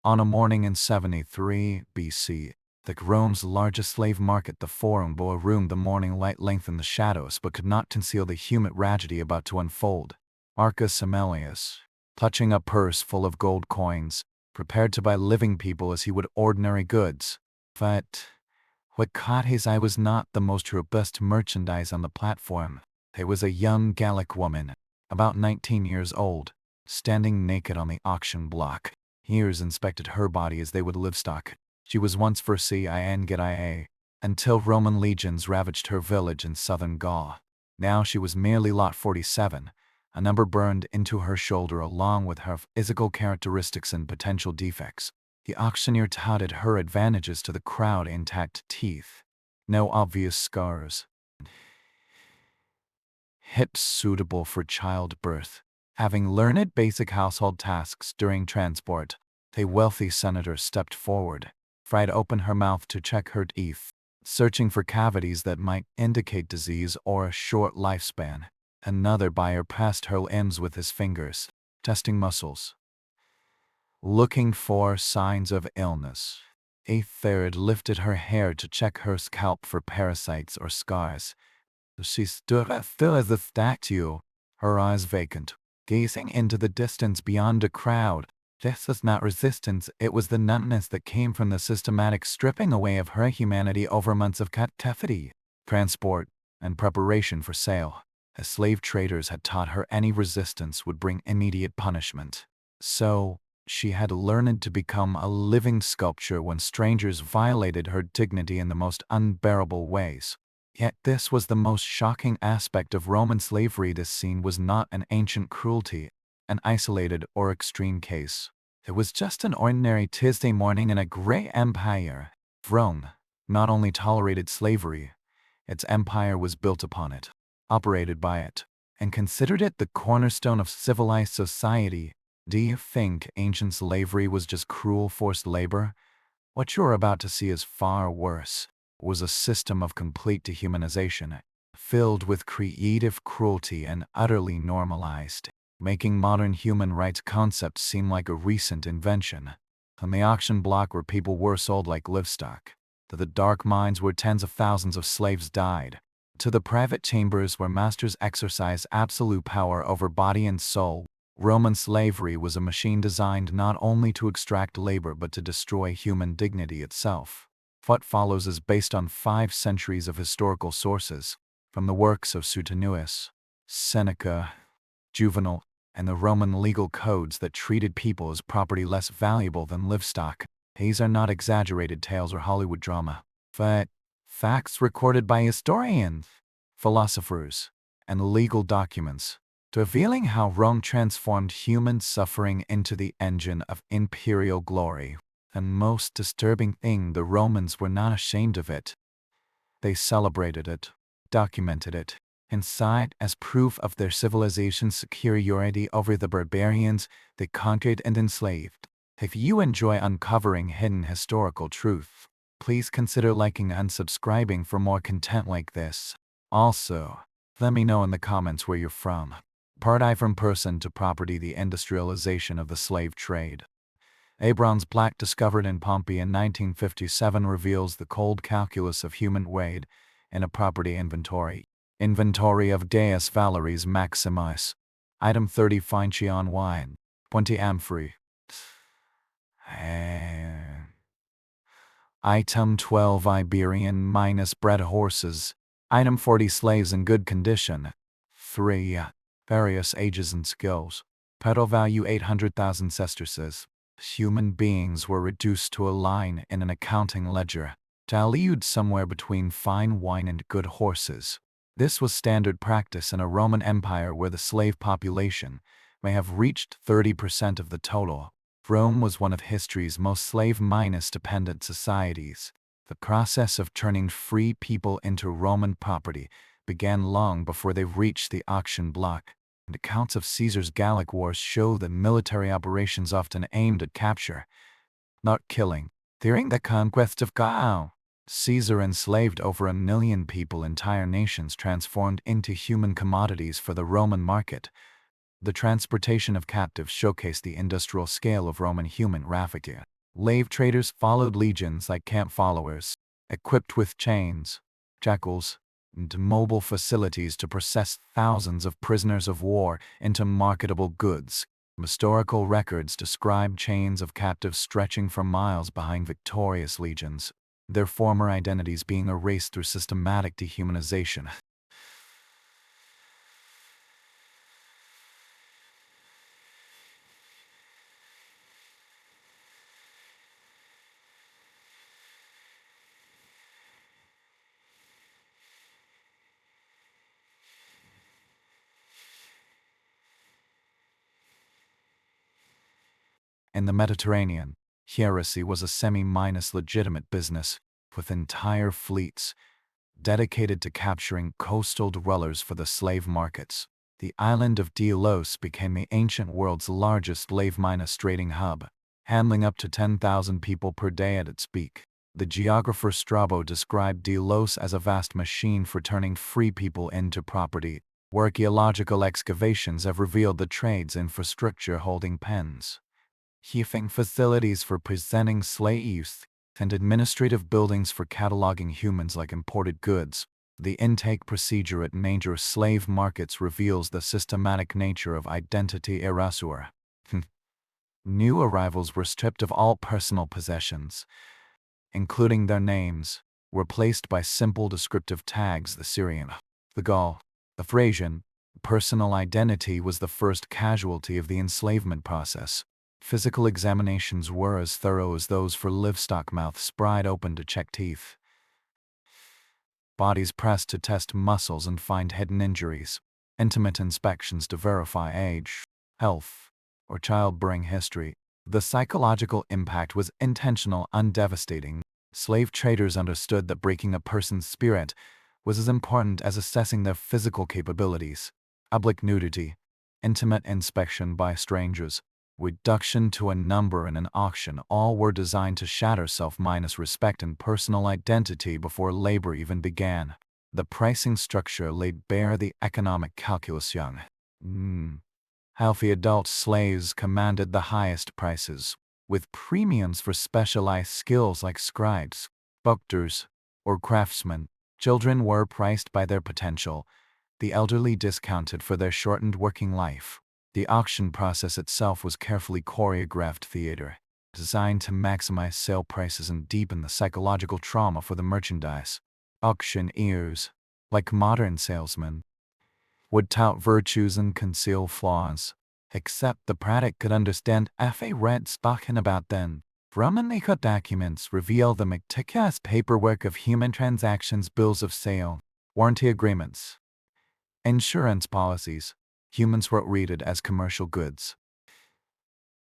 On a morning in 73 BC, the Rome's largest slave market, the Forum Boarum, the morning light lengthened the shadows but could not conceal the human tragedy about to unfold. Marcus Aurelius, clutching a purse full of gold coins, prepared to buy living people as he would ordinary goods. But what caught his eye was not the most robust merchandise on the platform. It was a young Gallic woman, about 19 years old, standing naked on the auction block. Ears inspected her body as they would livestock. She was once for CIA until Roman legions ravaged her village in southern Gaul. Now she was merely lot 47, a number burned into her shoulder along with her physical characteristics and potential defects. The auctioneer touted her advantages to the crowd: intact teeth, no obvious scars, hips suitable for childbirth. Having learned basic household tasks during transport, a wealthy senator stepped forward, pried open her mouth to check her teeth, searching for cavities that might indicate disease or a short lifespan. Another buyer passed her ends with his fingers, testing muscles, looking for signs of illness. A third lifted her hair to check her scalp for parasites or scars. She stood as still as a statue, her eyes vacant, gazing into the distance beyond a crowd. This was not resistance, it was the numbness that came from the systematic stripping away of her humanity over months of captivity, transport, and preparation for sale. As slave traders had taught her any resistance would bring immediate punishment. So, she had learned to become a living sculpture when strangers violated her dignity in the most unbearable ways. Yet this was the most shocking aspect of Roman slavery. This scene was not an ancient cruelty, an isolated or extreme case. It was just an ordinary Tuesday morning in a great empire. Rome not only tolerated slavery, its empire was built upon it, operated by it, and considered it the cornerstone of civilized society. Do you think ancient slavery was just cruel forced labor? What you're about to see is far worse. Was a system of complete dehumanization, filled with creative cruelty and utterly normalized, making modern human rights concepts seem like a recent invention. From the auction block where people were sold like livestock, to the dark mines where tens of thousands of slaves died, to the private chambers where masters exercised absolute power over body and soul, Roman slavery was a machine designed not only to extract labor but to destroy human dignity itself. What follows is based on 5 centuries of historical sources, from the works of Suetonius, Seneca, Juvenal, and the Roman legal codes that treated people as property less valuable than livestock. These are not exaggerated tales or Hollywood drama, but facts recorded by historians, philosophers, and legal documents, revealing how Rome transformed human suffering into the engine of imperial glory. And most disturbing thing, the Romans were not ashamed of it. They celebrated it, documented it, and saw it as proof of their civilization's superiority over the barbarians they conquered and enslaved. If you enjoy uncovering hidden historical truth, please consider liking and subscribing for more content like this. Also, let me know in the comments where you're from. Part I from person to property: the industrialization of the slave trade. A bronze plaque discovered in Pompeii in 1957 reveals the cold calculus of human weight in a property inventory. Inventory of Deus Valeris Maximus. Item 30 fine Chian wine, 20 amphorae. Item 12 Iberian minus bred horses. Item 40 slaves in good condition. 3. Various ages and skills. Pedal value 800,000 sesterces. Human beings were reduced to a line in an accounting ledger, tallied somewhere between fine wine and good horses. This was standard practice in a Roman Empire where the slave population may have reached 30% of the total. Rome was one of history's most slave-minus-dependent societies. The process of turning free people into Roman property began long before they reached the auction block. And accounts of Caesar's Gallic wars show that military operations often aimed at capture, not killing. During the conquest of Gaul, Caesar enslaved over 1 million people. Entire nations transformed into human commodities for the Roman market. The transportation of captives showcased the industrial scale of Roman human trafficking. Slave traders followed legions like camp followers, equipped with chains, jackals, and mobile facilities to process thousands of prisoners of war into marketable goods. Historical records describe chains of captives stretching for miles behind victorious legions, their former identities being erased through systematic dehumanization. In the Mediterranean, heresy was a semi-minus legitimate business, with entire fleets dedicated to capturing coastal dwellers for the slave markets. The island of Delos became the ancient world's largest slave-minus trading hub, handling up to 10,000 people per day at its peak. The geographer Strabo described Delos as a vast machine for turning free people into property. Archaeological excavations have revealed the trade's infrastructure holding pens, heaping facilities for presenting slaves, and administrative buildings for cataloging humans like imported goods. The intake procedure at major slave markets reveals the systematic nature of identity erasure. New arrivals were stripped of all personal possessions, including their names, replaced by simple descriptive tags. The Syrian, the Gaul, the Thracian. Personal identity was the first casualty of the enslavement process. Physical examinations were as thorough as those for livestock, mouths pried open to check teeth, bodies pressed to test muscles and find hidden injuries, intimate inspections to verify age, health, or childbearing history. The psychological impact was intentional and devastating. Slave traders understood that breaking a person's spirit was as important as assessing their physical capabilities. Public nudity, intimate inspection by strangers, reduction to a number in an auction, all were designed to shatter self-minus respect and personal identity before labor even began. The pricing structure laid bare the economic calculus. Young, healthy adult slaves commanded the highest prices, with premiums for specialized skills like scribes, doctors, or craftsmen. Children were priced by their potential, the elderly discounted for their shortened working life. The auction process itself was carefully choreographed theater, designed to maximize sale prices and deepen the psychological trauma for the merchandise. Auctioneers, like modern salesmen, would tout virtues and conceal flaws, except the product could understand if a red spoken about then. Roman legal documents reveal the meticulous paperwork of human transactions, bills of sale, warranty agreements, insurance policies. Humans were treated as commercial goods,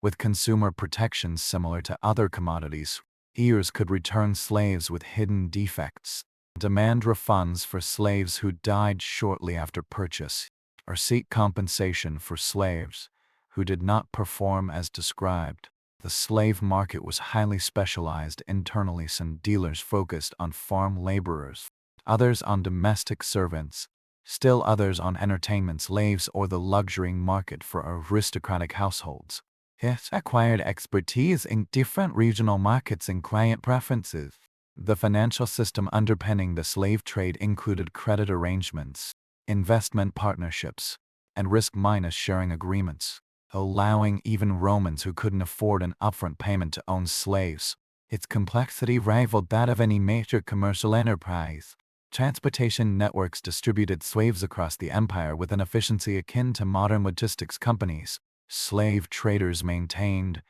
with consumer protections similar to other commodities. Heirs could return slaves with hidden defects, demand refunds for slaves who died shortly after purchase, or seek compensation for slaves who did not perform as described. The slave market was highly specialized. Internally, some dealers focused on farm laborers, others on domestic servants, still others on entertainment slaves or the luxury market for aristocratic households. It acquired expertise in different regional markets and client preferences. The financial system underpinning the slave trade included credit arrangements, investment partnerships, and risk-minus sharing agreements, allowing even Romans who couldn't afford an upfront payment to own slaves. Its complexity rivaled that of any major commercial enterprise. Transportation networks distributed slaves across the empire with an efficiency akin to modern logistics companies. Slave traders maintained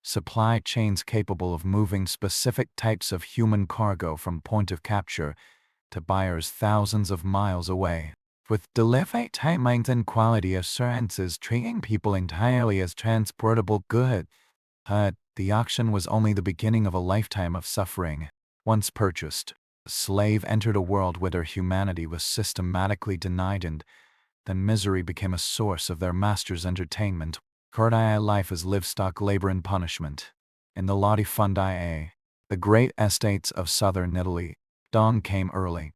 supply chains capable of moving specific types of human cargo from point of capture to buyers thousands of miles away, with delivery timelines and quality assurances treating people entirely as transportable goods. The auction was only the beginning of a lifetime of suffering. Once purchased, a slave entered a world where their humanity was systematically denied, and then misery became a source of their master's entertainment. Cardi life as livestock labor and punishment. In the latifundia, the great estates of southern Italy, dawn came early.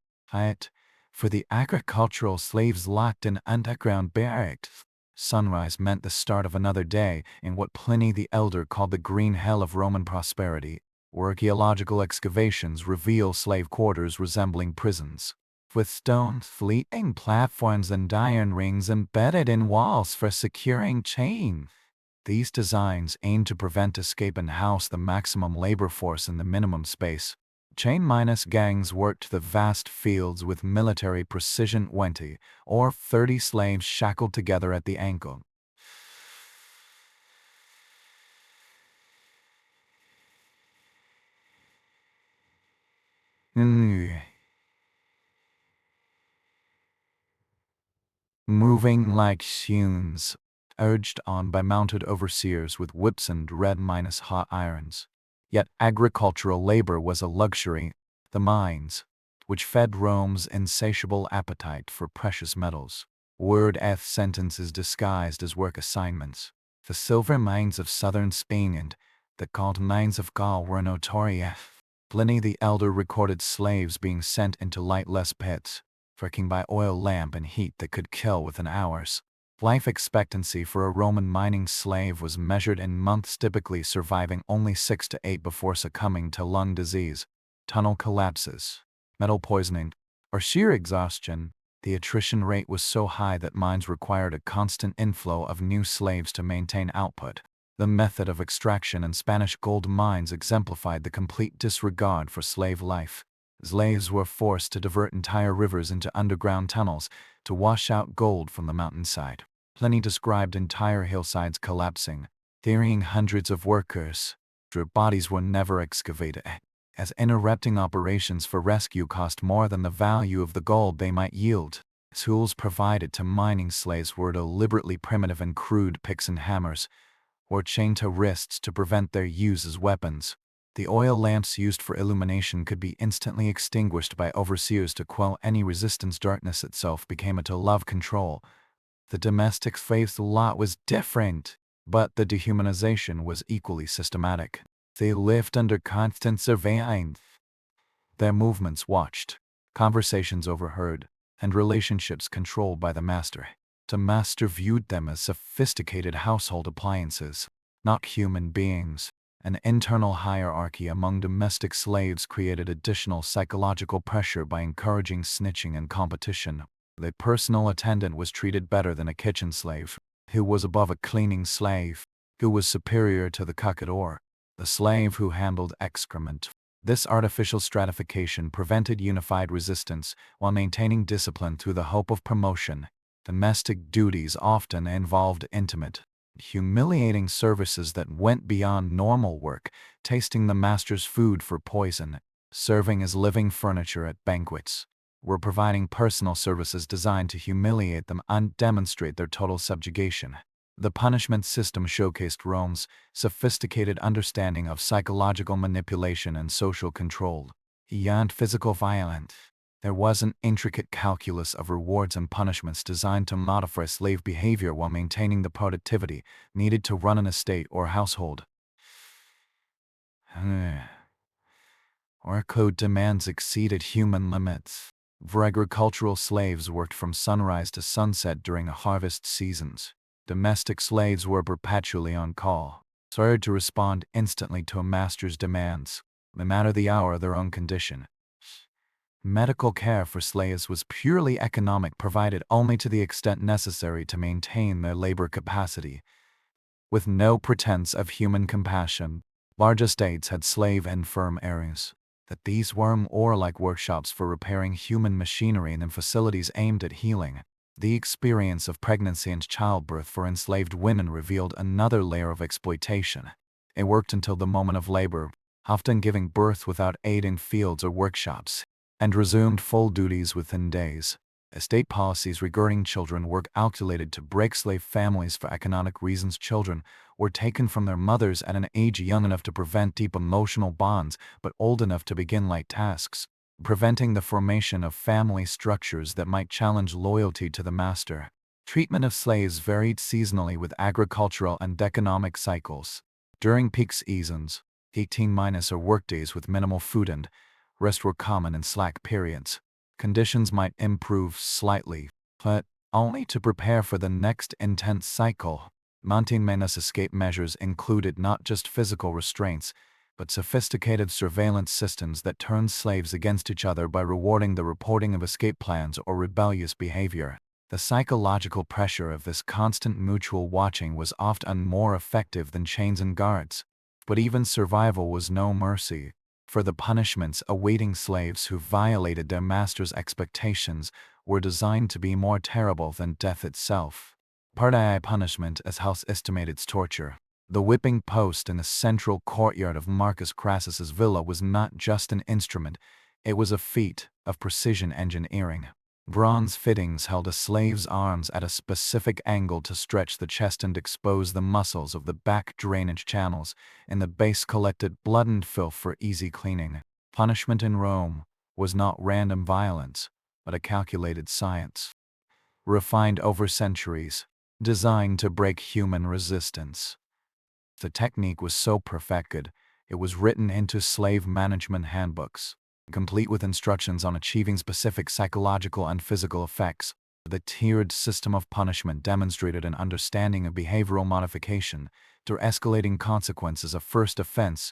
For the agricultural slaves locked in underground barracks, Sunrise meant the start of another day in what Pliny the Elder called the green hell of Roman prosperity, where archaeological excavations reveal slave quarters resembling prisons, with stone fleeting platforms and iron rings embedded in walls for securing chains. These designs aim to prevent escape and house the maximum labor force in the minimum space. Chain-minus gangs worked the vast fields with military precision 20 or 30 slaves shackled together at the ankle. Moving like hews, urged on by mounted overseers with whips and red-hot irons. Yet agricultural labor was a luxury. The mines, which fed Rome's insatiable appetite for precious metals, word sentences disguised as work assignments. The silver mines of southern Spain and the gold mines of Gaul were notorious. Pliny the Elder recorded slaves being sent into lightless pits, working by oil lamp and heat that could kill within hours. Life expectancy for a Roman mining slave was measured in months, typically surviving only 6 to 8 before succumbing to lung disease, tunnel collapses, metal poisoning, or sheer exhaustion. The attrition rate was so high that mines required a constant inflow of new slaves to maintain output. The method of extraction in Spanish gold mines exemplified the complete disregard for slave life. Slaves were forced to divert entire rivers into underground tunnels to wash out gold from the mountainside. Pliny described entire hillsides collapsing, burying hundreds of workers. Their bodies were never excavated, as interrupting operations for rescue cost more than the value of the gold they might yield. Tools provided to mining slaves were deliberately primitive and crude picks and hammers, or chained to wrists to prevent their use as weapons. The oil lamps used for illumination could be instantly extinguished by overseers to quell any resistance. Darkness itself became a tool of control. The domestic slave lot was different, but the dehumanization was equally systematic. They lived under constant surveillance. Their movements watched, conversations overheard, and relationships controlled by the master. The master viewed them as sophisticated household appliances, not human beings. An internal hierarchy among domestic slaves created additional psychological pressure by encouraging snitching and competition. The personal attendant was treated better than a kitchen slave, who was above a cleaning slave, who was superior to the cucador, the slave who handled excrement. This artificial stratification prevented unified resistance while maintaining discipline through the hope of promotion. Domestic duties often involved intimate, humiliating services that went beyond normal work, tasting the master's food for poison, serving as living furniture at banquets, were providing personal services designed to humiliate them and demonstrate their total subjugation. The punishment system showcased Rome's sophisticated understanding of psychological manipulation and social control. Beyond physical violence, there was an intricate calculus of rewards and punishments designed to modify slave behavior while maintaining the productivity needed to run an estate or household. Workload demands exceeded human limits. Agricultural slaves worked from sunrise to sunset during harvest seasons. Domestic slaves were perpetually on call, required to respond instantly to a master's demands, no matter the hour or their own condition. Medical care for slaves was purely economic, provided only to the extent necessary to maintain their labor capacity. With no pretense of human compassion, large estates had slave infirmaries. That these were more like workshops for repairing human machinery than facilities aimed at healing. The experience of pregnancy and childbirth for enslaved women revealed another layer of exploitation. They worked until the moment of labor, often giving birth without aid in fields or workshops, and resumed full duties within days. Estate policies regarding children were calculated to break slave families for economic reasons. Children were taken from their mothers at an age young enough to prevent deep emotional bonds, but old enough to begin light tasks, preventing the formation of family structures that might challenge loyalty to the master. Treatment of slaves varied seasonally with agricultural and economic cycles. During peak seasons, 18- or workdays with minimal food and rest were common in slack periods. Conditions might improve slightly, but only to prepare for the next intense cycle. Mantenimientos escape measures included not just physical restraints, but sophisticated surveillance systems that turned slaves against each other by rewarding the reporting of escape plans or rebellious behavior. The psychological pressure of this constant mutual watching was often more effective than chains and guards. But even survival was no mercy, for the punishments awaiting slaves who violated their master's expectations were designed to be more terrible than death itself. Part I punishment as House estimated its torture. The whipping post in the central courtyard of Marcus Crassus's villa was not just an instrument, it was a feat of precision engineering. Bronze fittings held a slave's arms at a specific angle to stretch the chest and expose the muscles of the back drainage channels. In the base collected blood and filth for easy cleaning. Punishment in Rome was not random violence, but a calculated science. Refined over centuries, designed to break human resistance. The technique was so perfected, it was written into slave management handbooks, complete with instructions on achieving specific psychological and physical effects. The tiered system of punishment demonstrated an understanding of behavioral modification. To escalating consequences, a first offense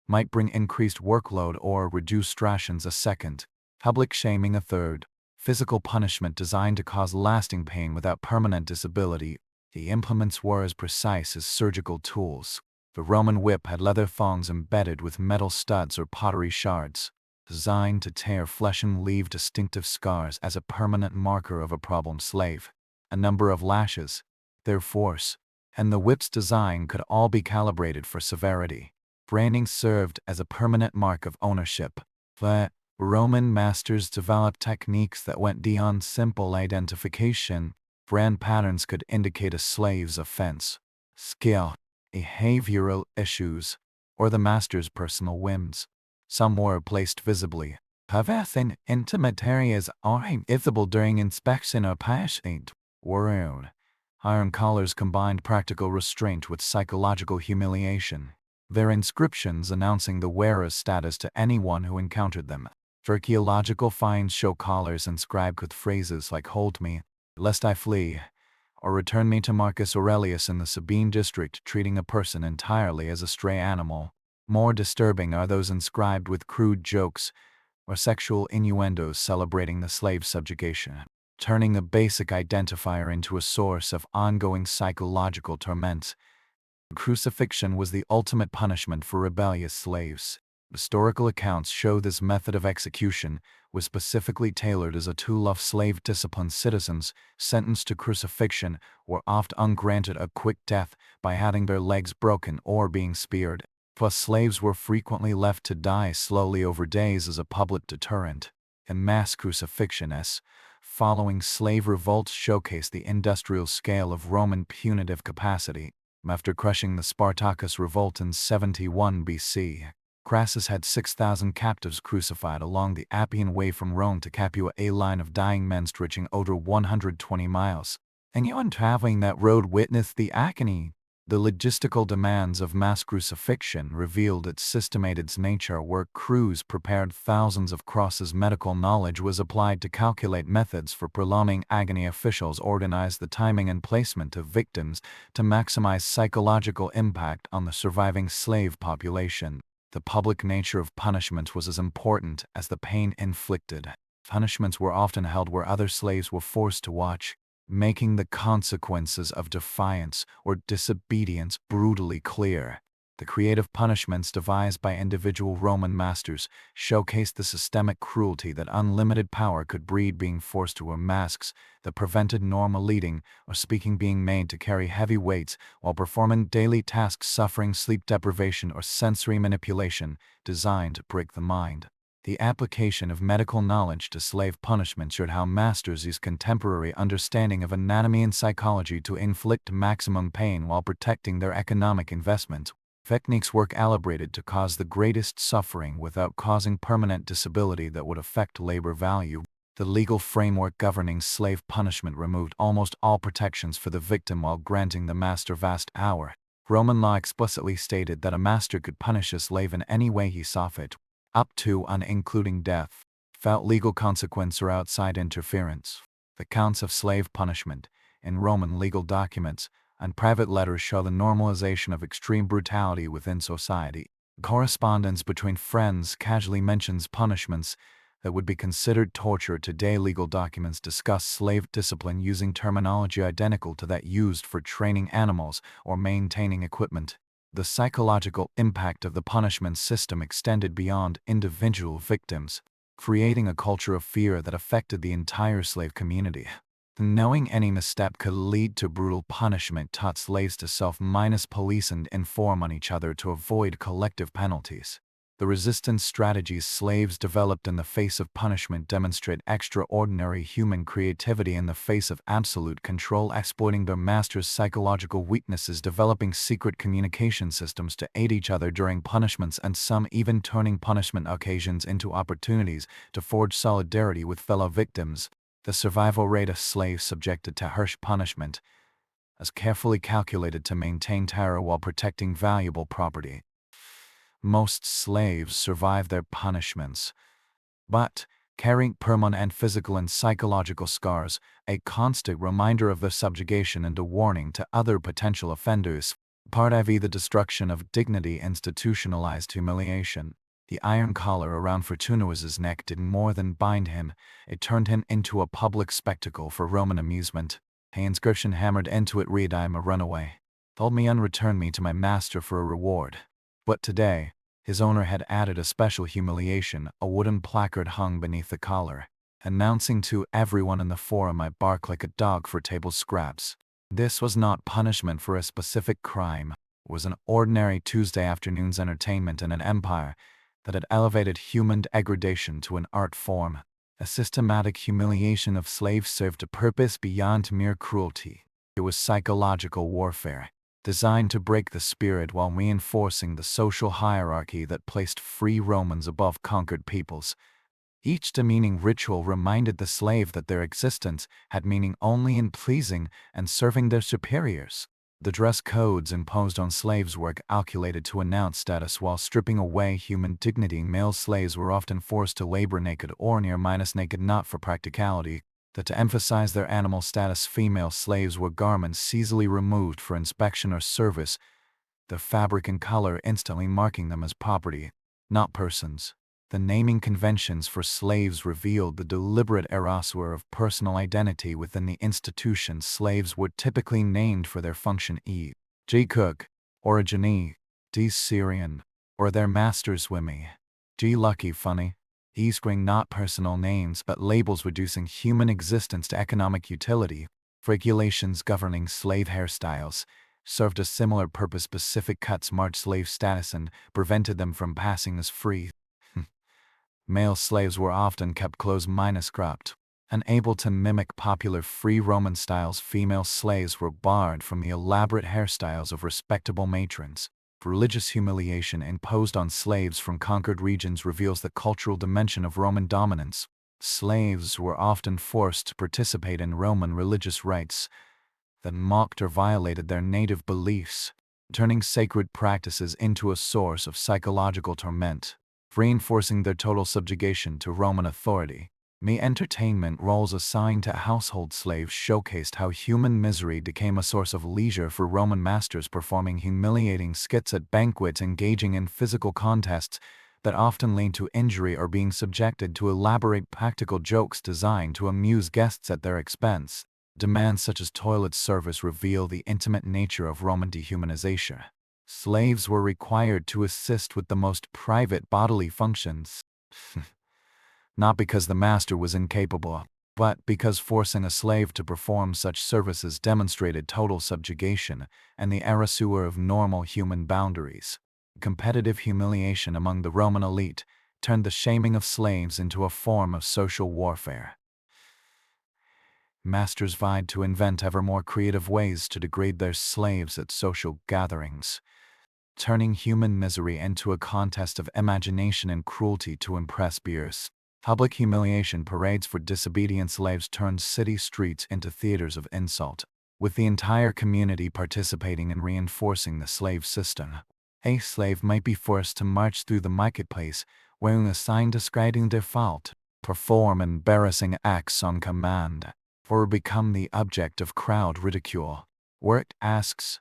might bring increased workload or reduced rations a second, public shaming a third, physical punishment designed to cause lasting pain without permanent disability. The implements were as precise as surgical tools. The Roman whip had leather thongs embedded with metal studs or pottery shards, designed to tear flesh and leave distinctive scars as a permanent marker of a problem slave. A number of lashes, their force, and the whip's design could all be calibrated for severity. Branding served as a permanent mark of ownership. The Roman masters developed techniques that went beyond simple identification. Brand patterns could indicate a slave's offense, skill, behavioral issues, or the master's personal whims. Some were placed visibly. However, intimate areas are visible during inspection or patient worn. Iron collars combined practical restraint with psychological humiliation, their inscriptions announcing the wearer's status to anyone who encountered them. Archaeological finds show collars inscribed with phrases like "Hold me, lest I flee," or "Return me to Marcus Aurelius" in the Sabine district, treating a person entirely as a stray animal. More disturbing are those inscribed with crude jokes or sexual innuendos celebrating the slave's subjugation, turning the basic identifier into a source of ongoing psychological torment. Crucifixion was the ultimate punishment for rebellious slaves. Historical accounts show this method of execution was specifically tailored as a tool of slave discipline. Citizens sentenced to crucifixion were often granted a quick death by having their legs broken or being speared. Plus, slaves were frequently left to die slowly over days as a public deterrent. And mass crucifixions following slave revolts showcased the industrial scale of Roman punitive capacity. After crushing the Spartacus revolt in 71 BC, Crassus had 6,000 captives crucified along the Appian Way from Rome to Capua, a line of dying men stretching over 120 miles. Anyone traveling that road witnessed the agony. The logistical demands of mass crucifixion revealed its systemated nature, where crews prepared thousands of crosses. Medical knowledge was applied to calculate methods for prolonging agony. Officials organized the timing and placement of victims to maximize psychological impact on the surviving slave population. The public nature of punishment was as important as the pain inflicted. Punishments were often held where other slaves were forced to watch, making the consequences of defiance or disobedience brutally clear. The creative punishments devised by individual Roman masters showcased the systemic cruelty that unlimited power could breed. Being forced to wear masks that prevented normal eating or speaking, being made to carry heavy weights while performing daily tasks, suffering sleep deprivation or sensory manipulation designed to break the mind. The application of medical knowledge to slave punishment showed how masters used contemporary understanding of anatomy and psychology to inflict maximum pain while protecting their economic investment. Techniques were calibrated to cause the greatest suffering without causing permanent disability that would affect labor value. The legal framework governing slave punishment removed almost all protections for the victim while granting the master vast power. Roman law explicitly stated that a master could punish a slave in any way he saw fit, up to and including death, without legal consequence or outside interference. The counts of slave punishment in Roman legal documents and private letters show the normalization of extreme brutality within society. Correspondence between friends casually mentions punishments that would be considered torture. Today, legal documents discuss slave discipline using terminology identical to that used for training animals or maintaining equipment. The psychological impact of the punishment system extended beyond individual victims, creating a culture of fear that affected the entire slave community. Knowing any misstep could lead to brutal punishment taught slaves to self-police and inform on each other to avoid collective penalties. The resistance strategies slaves developed in the face of punishment demonstrate extraordinary human creativity in the face of absolute control, exploiting their masters' psychological weaknesses, developing secret communication systems to aid each other during punishments, and some even turning punishment occasions into opportunities to forge solidarity with fellow victims. The survival rate of slaves subjected to harsh punishment is carefully calculated to maintain terror while protecting valuable property. Most slaves survive their punishments, but carrying permanent physical and psychological scars, a constant reminder of their subjugation and a warning to other potential offenders. Part IV: the destruction of dignity, institutionalized humiliation. The iron collar around Fortunatus's neck did more than bind him, it turned him into a public spectacle for Roman amusement. An inscription hammered into it read, "I am a runaway. Hold me and return me to my master for a reward." But today, his owner had added a special humiliation, a wooden placard hung beneath the collar, announcing to everyone in the forum, "I bark like a dog for table scraps." This was not punishment for a specific crime. It was an ordinary Tuesday afternoon's entertainment in an empire that had elevated human degradation to an art form. A systematic humiliation of slaves served a purpose beyond mere cruelty. It was psychological warfare, designed to break the spirit while reinforcing the social hierarchy that placed free Romans above conquered peoples. Each demeaning ritual reminded the slave that their existence had meaning only in pleasing and serving their superiors. The dress codes imposed on slaves were calculated to announce status while stripping away human dignity. Male slaves were often forced to labor naked or near naked, not for practicality, but to emphasize their animal status. Female slaves wore garments easily removed for inspection or service, their fabric and color instantly marking them as property, not persons. The naming conventions for slaves revealed the deliberate erasure of personal identity within the institution. Slaves were typically named for their function: G. Cook, Origin E. D. Syrian, or their master's Wimmy. G. Lucky Funny. Spring, not personal names but labels reducing human existence to economic utility. Regulations governing slave hairstyles served a similar purpose. Specific cuts marked slave status and prevented them from passing as free. Male slaves were often kept close cropped, unable to mimic popular free Roman styles. Female slaves were barred from the elaborate hairstyles of respectable matrons. Religious humiliation imposed on slaves from conquered regions reveals the cultural dimension of Roman dominance. Slaves were often forced to participate in Roman religious rites that mocked or violated their native beliefs, turning sacred practices into a source of psychological torment, reinforcing their total subjugation to Roman authority. Entertainment roles assigned to household slaves showcased how human misery became a source of leisure for Roman masters, performing humiliating skits at banquets, engaging in physical contests that often lead to injury, or being subjected to elaborate practical jokes designed to amuse guests at their expense. Demands such as toilet service reveal the intimate nature of Roman dehumanization. Slaves were required to assist with the most private bodily functions, not because the master was incapable, but because forcing a slave to perform such services demonstrated total subjugation and the erasure of normal human boundaries. Competitive humiliation among the Roman elite turned the shaming of slaves into a form of social warfare. Masters vied to invent ever more creative ways to degrade their slaves at social gatherings, turning human misery into a contest of imagination and cruelty to impress peers. Public humiliation parades for disobedient slaves turned city streets into theaters of insult, with the entire community participating in reinforcing the slave system. A slave might be forced to march through the marketplace wearing a sign describing their fault, perform embarrassing acts on command, or become the object of crowd ridicule. Work asks,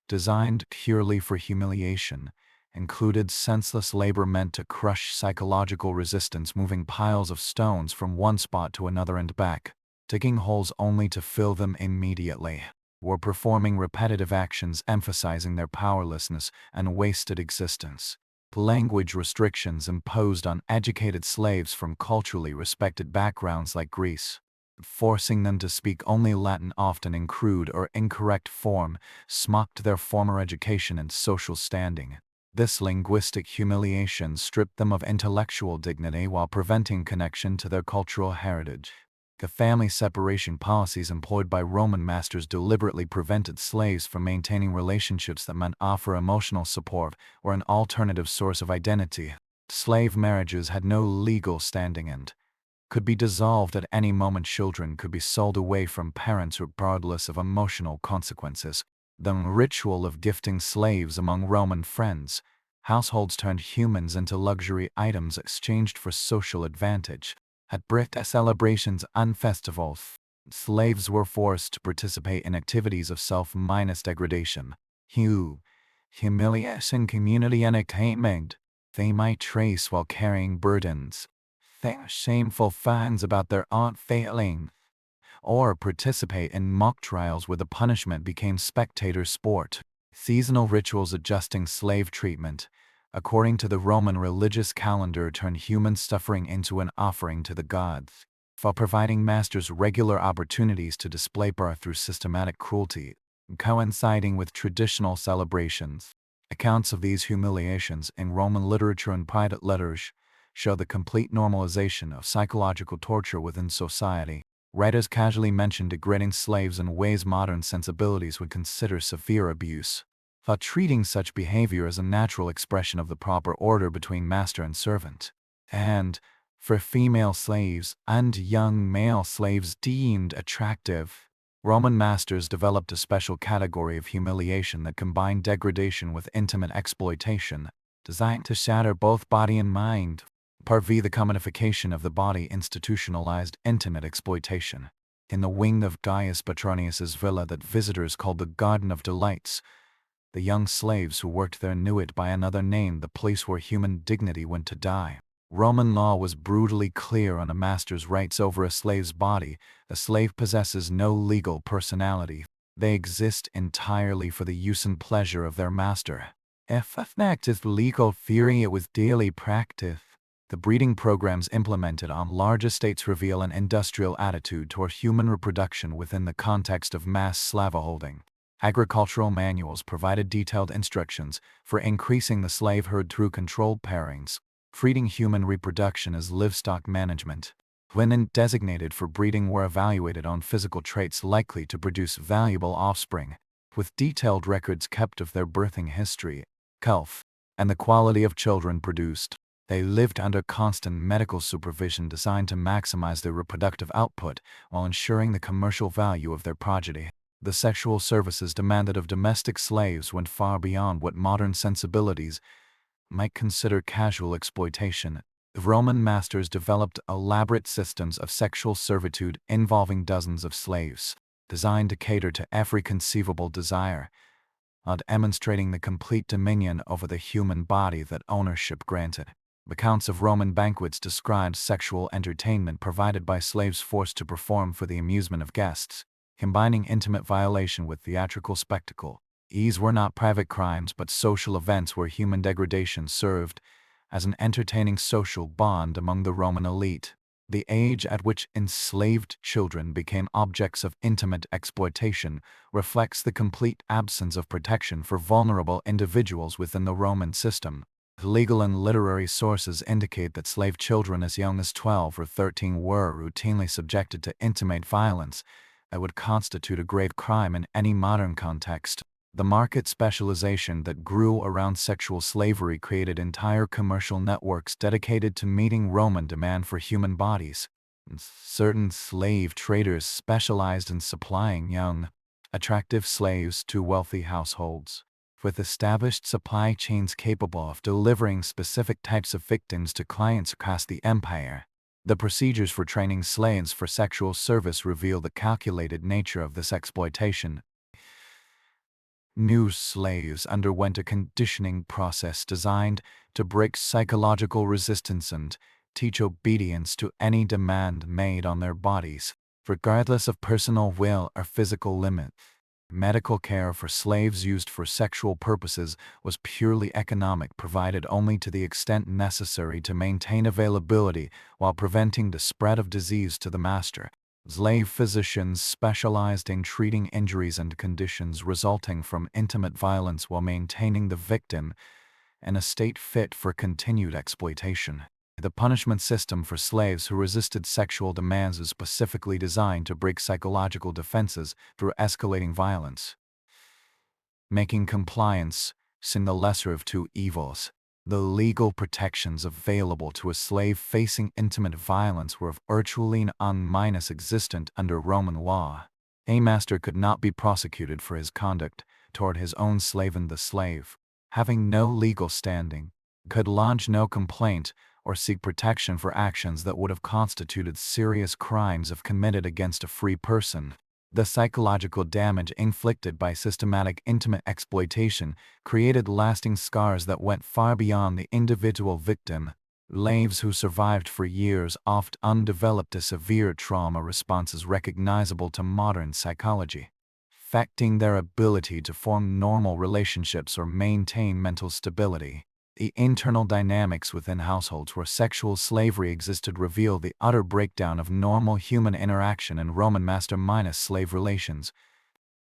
designed purely for humiliation, included senseless labor meant to crush psychological resistance, moving piles of stones from one spot to another and back, digging holes only to fill them immediately, or performing repetitive actions emphasizing their powerlessness and wasted existence. Language restrictions imposed on educated slaves from culturally respected backgrounds like Greece, forcing them to speak only Latin, often in crude or incorrect form, smocked their former education and social standing. This linguistic humiliation stripped them of intellectual dignity while preventing connection to their cultural heritage. The family separation policies employed by Roman masters deliberately prevented slaves from maintaining relationships that might offer emotional support or an alternative source of identity. Slave marriages had no legal standing and could be dissolved at any moment. Children could be sold away from parents regardless of emotional consequences. The ritual of gifting slaves among Roman friends. Households turned humans into luxury items exchanged for social advantage. At birthday celebrations and festivals, slaves were forced to participate in activities of self-degradation, humiliation, community entertainment. They might trace while carrying burdens, think shameful facts about their aunt failing, or participate in mock trials where the punishment became spectator sport. Seasonal rituals adjusting slave treatment, according to the Roman religious calendar, turned human suffering into an offering to the gods, while providing masters regular opportunities to display power through systematic cruelty, coinciding with traditional celebrations. Accounts of these humiliations in Roman literature and private letters show the complete normalization of psychological torture within society. Writers casually mention degrading slaves in ways modern sensibilities would consider severe abuse, while treating such behavior as a natural expression of the proper order between master and servant. And, for female slaves and young male slaves deemed attractive, Roman masters developed a special category of humiliation that combined degradation with intimate exploitation, designed to shatter both body and mind. Part V. The commodification of the body institutionalized intimate exploitation. In the wing of Gaius Petronius's villa that visitors called the Garden of Delights, the young slaves who worked there knew it by another name, the place where human dignity went to die. Roman law was brutally clear on a master's rights over a slave's body. A slave possesses no legal personality. They exist entirely for the use and pleasure of their master. If an act is legal theory, it was daily practice. The breeding programs implemented on large estates reveal an industrial attitude toward human reproduction within the context of mass slaveholding. Agricultural manuals provided detailed instructions for increasing the slave herd through controlled pairings, treating human reproduction as livestock management. Women designated for breeding were evaluated on physical traits likely to produce valuable offspring, with detailed records kept of their birthing history, health, and the quality of children produced. They lived under constant medical supervision designed to maximize their reproductive output while ensuring the commercial value of their progeny. The sexual services demanded of domestic slaves went far beyond what modern sensibilities might consider casual exploitation. Roman masters developed elaborate systems of sexual servitude involving dozens of slaves, designed to cater to every conceivable desire, demonstrating the complete dominion over the human body that ownership granted. Accounts of Roman banquets described sexual entertainment provided by slaves forced to perform for the amusement of guests, combining intimate violation with theatrical spectacle. These were not private crimes but social events where human degradation served as an entertaining social bond among the Roman elite. The age at which enslaved children became objects of intimate exploitation reflects the complete absence of protection for vulnerable individuals within the Roman system. Legal and literary sources indicate that slave children as young as 12 or 13 were routinely subjected to intimate violence that would constitute a grave crime in any modern context. The market specialization that grew around sexual slavery created entire commercial networks dedicated to meeting Roman demand for human bodies. Certain slave traders specialized in supplying young, attractive slaves to wealthy households, with established supply chains capable of delivering specific types of victims to clients across the empire. The procedures for training slaves for sexual service reveal the calculated nature of this exploitation. New slaves underwent a conditioning process designed to break psychological resistance and teach obedience to any demand made on their bodies, regardless of personal will or physical limit. Medical care for slaves used for sexual purposes was purely economic, provided only to the extent necessary to maintain availability while preventing the spread of disease to the master. Slave physicians specialized in treating injuries and conditions resulting from intimate violence while maintaining the victim in a state fit for continued exploitation. The punishment system for slaves who resisted sexual demands is specifically designed to break psychological defenses through escalating violence, making compliance sin the lesser of two evils. The legal protections available to a slave facing intimate violence were virtually non-existent under Roman law. A master could not be prosecuted for his conduct toward his own slave, and the slave, having no legal standing, could lodge no complaint or seek protection for actions that would have constituted serious crimes if committed against a free person. The psychological damage inflicted by systematic intimate exploitation created lasting scars that went far beyond the individual victim. Slaves who survived for years often developed a severe trauma responses recognizable to modern psychology, affecting their ability to form normal relationships or maintain mental stability. The internal dynamics within households where sexual slavery existed reveal the utter breakdown of normal human interaction in Roman master-slave relations.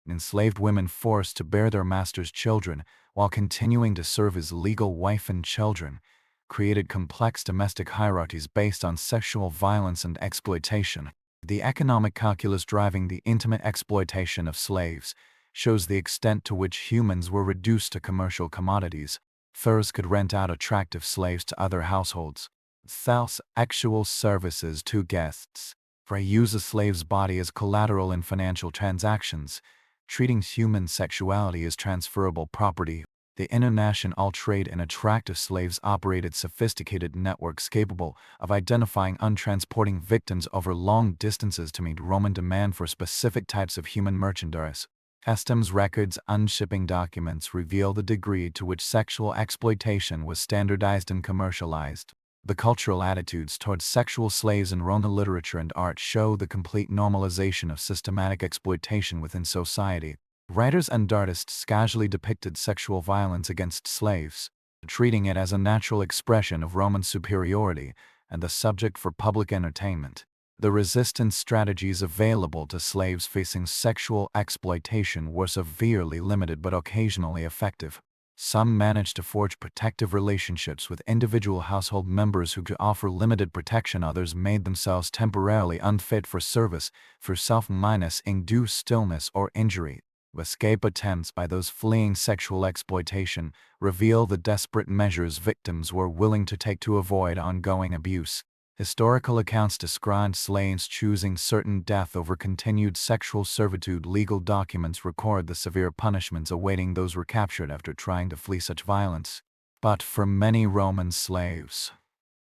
Enslaved women forced to bear their master's children while continuing to serve as legal wife and children created complex domestic hierarchies based on sexual violence and exploitation. The economic calculus driving the intimate exploitation of slaves shows the extent to which humans were reduced to commercial commodities. Furs could rent out attractive slaves to other households, sell sexual services to guests, or use a slave's body as collateral in financial transactions, treating human sexuality as transferable property. The international trade in attractive slaves operated sophisticated networks capable of identifying and transporting victims over long distances to meet Roman demand for specific types of human merchandise. Customs records and shipping documents reveal the degree to which sexual exploitation was standardized and commercialized. The cultural attitudes towards sexual slaves in Roman literature and art show the complete normalization of systematic exploitation within society. Writers and artists casually depicted sexual violence against slaves, treating it as a natural expression of Roman superiority and the subject for public entertainment. The resistance strategies available to slaves facing sexual exploitation were severely limited but occasionally effective. Some managed to forge protective relationships with individual household members who could offer limited protection. Others made themselves temporarily unfit for service through self-induced illness or injury. Escape attempts by those fleeing sexual exploitation reveal the desperate measures victims were willing to take to avoid ongoing abuse. Historical accounts describe slaves choosing certain death over continued sexual servitude. Legal documents record the severe punishments awaiting those recaptured after trying to flee such violence. But for many Roman slaves,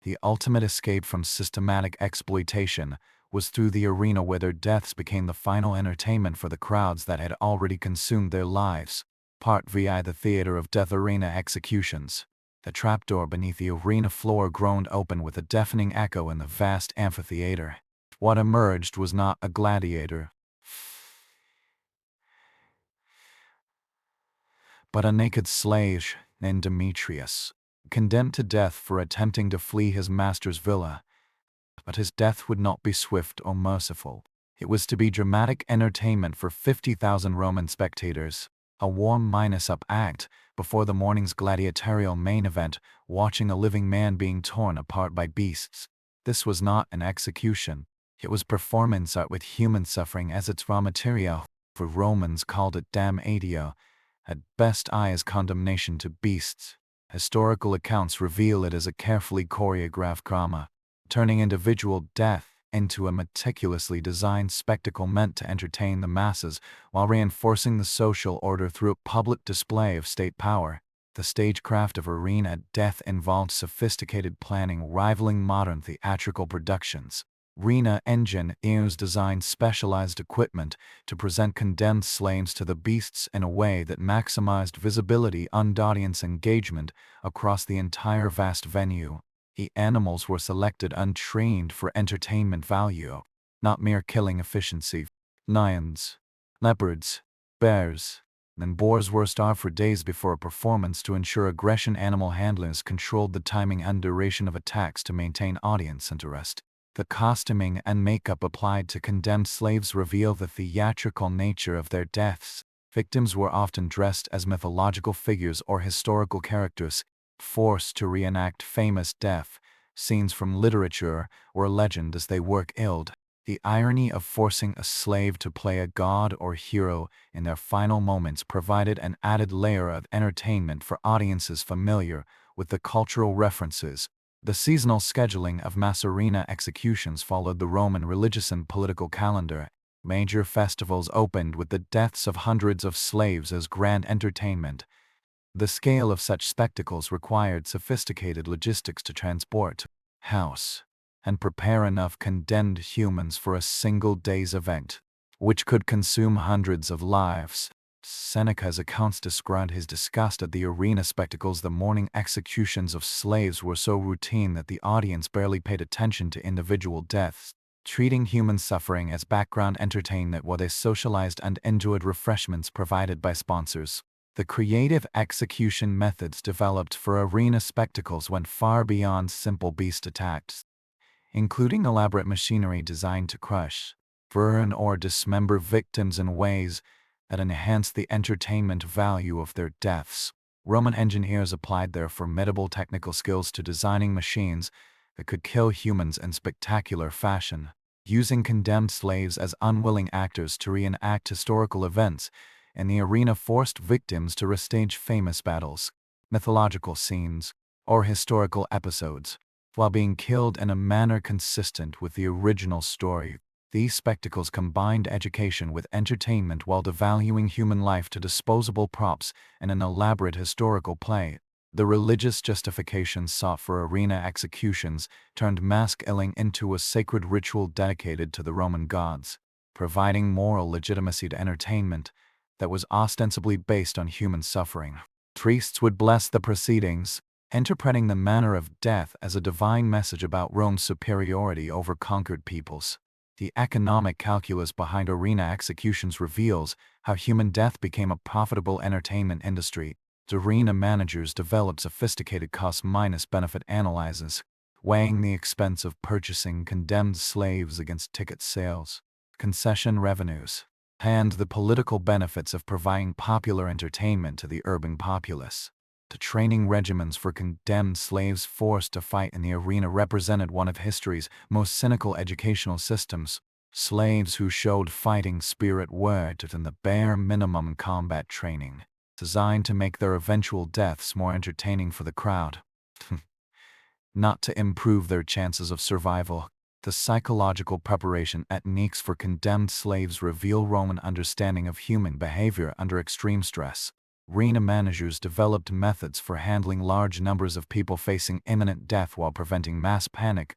the ultimate escape from systematic exploitation was through the arena, where their deaths became the final entertainment for the crowds that had already consumed their lives. Part VI, the theater of death. Arena executions. The trapdoor beneath the arena floor groaned open with a deafening echo in the vast amphitheater. What emerged was not a gladiator, but a naked slave named Demetrius, condemned to death for attempting to flee his master's villa. But his death would not be swift or merciful. It was to be dramatic entertainment for 50,000 Roman spectators. A warm-up act before the morning's gladiatorial main event, watching a living man being torn apart by beasts. This was not an execution. It was performance art with human suffering as its raw material. For Romans called it damnatio, at best as condemnation to beasts. Historical accounts reveal it as a carefully choreographed drama, turning individual death into a meticulously designed spectacle meant to entertain the masses while reinforcing the social order through a public display of state power. The stagecraft of arena death involved sophisticated planning rivaling modern theatrical productions. Arena engineers designed specialized equipment to present condemned slaves to the beasts in a way that maximized visibility and audience engagement across the entire vast venue. The animals were selected untrained for entertainment value, not mere killing efficiency. Lions, leopards, bears, and boars were starved for days before a performance to ensure aggression. Animal handlers controlled the timing and duration of attacks to maintain audience interest. The costuming and makeup applied to condemned slaves reveal the theatrical nature of their deaths. Victims were often dressed as mythological figures or historical characters, forced to reenact famous death scenes from literature or legend as they were killed. The irony of forcing a slave to play a god or hero in their final moments provided an added layer of entertainment for audiences familiar with the cultural references. The seasonal scheduling of mass arena executions followed the Roman religious and political calendar. Major festivals opened with the deaths of hundreds of slaves as grand entertainment. The scale of such spectacles required sophisticated logistics to transport, house, and prepare enough condemned humans for a single day's event, which could consume hundreds of lives. Seneca's accounts described his disgust at the arena spectacles. The morning executions of slaves were so routine that the audience barely paid attention to individual deaths, treating human suffering as background entertainment while they socialized and enjoyed refreshments provided by sponsors. The creative execution methods developed for arena spectacles went far beyond simple beast attacks, including elaborate machinery designed to crush, burn, or dismember victims in ways that enhanced the entertainment value of their deaths. Roman engineers applied their formidable technical skills to designing machines that could kill humans in spectacular fashion, using condemned slaves as unwilling actors to reenact historical events, and the arena forced victims to restage famous battles, mythological scenes, or historical episodes, while being killed in a manner consistent with the original story. These spectacles combined education with entertainment while devaluing human life to disposable props in an elaborate historical play. The religious justifications sought for arena executions turned mass killing into a sacred ritual dedicated to the Roman gods, providing moral legitimacy to entertainment that was ostensibly based on human suffering. Priests would bless the proceedings, interpreting the manner of death as a divine message about Rome's superiority over conquered peoples. The economic calculus behind arena executions reveals how human death became a profitable entertainment industry. Arena managers developed sophisticated cost-benefit analyses, weighing the expense of purchasing condemned slaves against ticket sales, concession revenues, and the political benefits of providing popular entertainment to the urban populace. The training regimens for condemned slaves forced to fight in the arena represented one of history's most cynical educational systems. Slaves who showed fighting spirit were given the bare minimum combat training, designed to make their eventual deaths more entertaining for the crowd, not to improve their chances of survival. The psychological preparation techniques for condemned slaves reveal Roman understanding of human behavior under extreme stress. Arena managers developed methods for handling large numbers of people facing imminent death while preventing mass panic,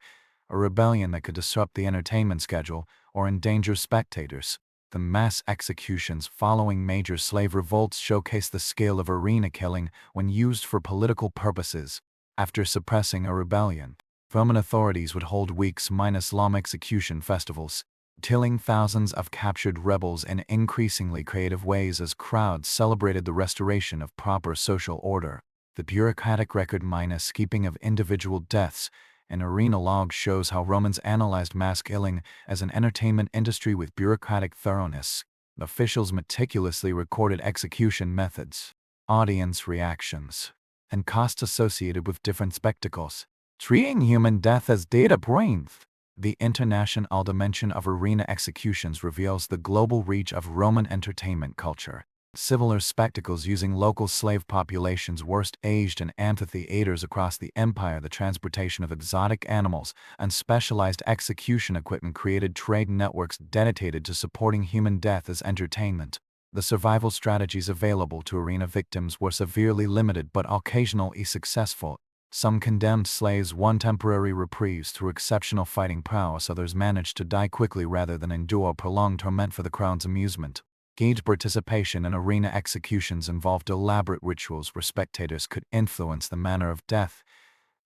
a rebellion that could disrupt the entertainment schedule or endanger spectators. The mass executions following major slave revolts showcase the scale of arena killing when used for political purposes. After suppressing a rebellion, Roman authorities would hold weeks-long execution festivals, killing thousands of captured rebels in increasingly creative ways as crowds celebrated the restoration of proper social order. The bureaucratic record-keeping of individual deaths in arena log shows how Romans analyzed mass killing as an entertainment industry with bureaucratic thoroughness. Officials meticulously recorded execution methods, audience reactions, and costs associated with different spectacles, treating human death as data points. The international dimension of arena executions reveals the global reach of Roman entertainment culture. Similar spectacles using local slave populations were staged in amphitheaters across the empire. The transportation of exotic animals and specialized execution equipment created trade networks dedicated to supporting human death as entertainment. The survival strategies available to arena victims were severely limited but occasionally successful. Some condemned slaves won temporary reprieves through exceptional fighting prowess, others managed to die quickly rather than endure prolonged torment for the crown's amusement. Gauge participation in arena executions involved elaborate rituals where spectators could influence the manner of death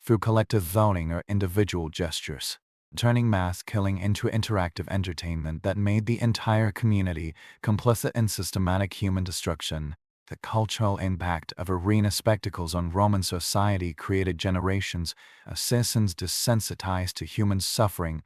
through collective voting or individual gestures, turning mass killing into interactive entertainment that made the entire community complicit in systematic human destruction. The cultural impact of arena spectacles on Roman society created generations of citizens desensitized to human suffering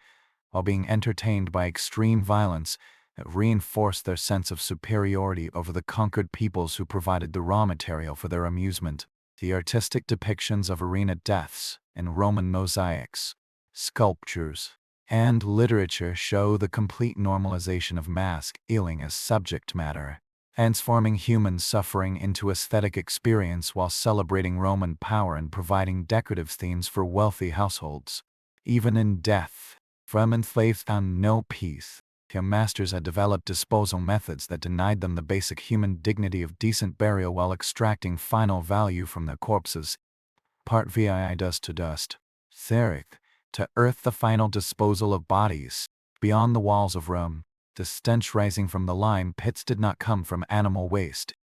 while being entertained by extreme violence that reinforced their sense of superiority over the conquered peoples who provided the raw material for their amusement. The artistic depictions of arena deaths in Roman mosaics, sculptures, and literature show the complete normalization of mass killing as subject matter, transforming human suffering into aesthetic experience while celebrating Roman power and providing decorative themes for wealthy households. Even in death, from enslaved found no peace. Their masters had developed disposal methods that denied them the basic human dignity of decent burial while extracting final value from their corpses. Part VII dust to dust, etheric to earth, the final disposal of bodies. Beyond the walls of Rome, the stench rising from the lime pits did not come from animal waste.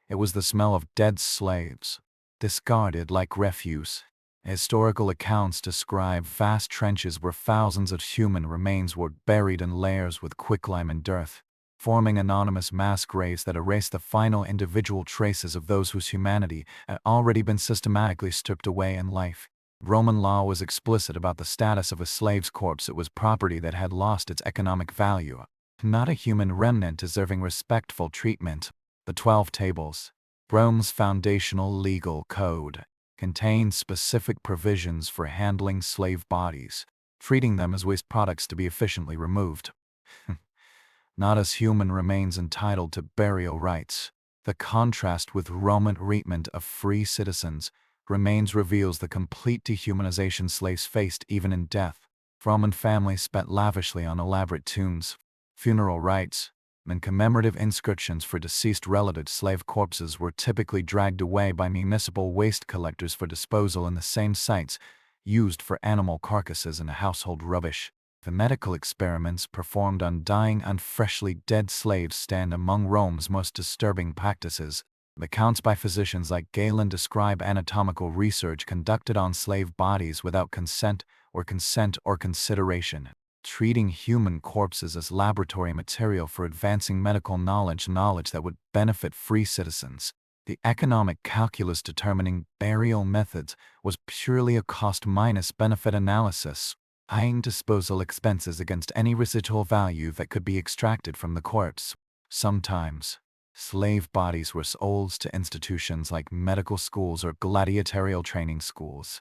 It was the smell of dead slaves, discarded like refuse. Historical accounts describe vast trenches where thousands of human remains were buried in layers with quicklime and dirt, forming anonymous mass graves that erased the final individual traces of those whose humanity had already been systematically stripped away in life. Roman law was explicit about the status of a slave's corpse. It was property that had lost its economic value, not a human remnant deserving respectful treatment. The 12 Tables, Rome's foundational legal code, contained specific provisions for handling slave bodies, treating them as waste products to be efficiently removed, not as human remains entitled to burial rights. The contrast with Roman treatment of free citizens remains reveals the complete dehumanization slaves faced even in death. Roman families spent lavishly on elaborate tombs, funeral rites, and commemorative inscriptions for deceased relatives. Slave corpses were typically dragged away by municipal waste collectors for disposal in the same sites used for animal carcasses and household rubbish. The medical experiments performed on dying and freshly dead slaves stand among Rome's most disturbing practices. Accounts by physicians like Galen describe anatomical research conducted on slave bodies without consent or consideration, treating human corpses as laboratory material for advancing medical knowledge that would benefit free citizens. The economic calculus determining burial methods was purely a cost-minus-benefit analysis, eyeing disposal expenses against any residual value that could be extracted from the corpse. Sometimes, slave bodies were sold to institutions like medical schools or gladiatorial training schools,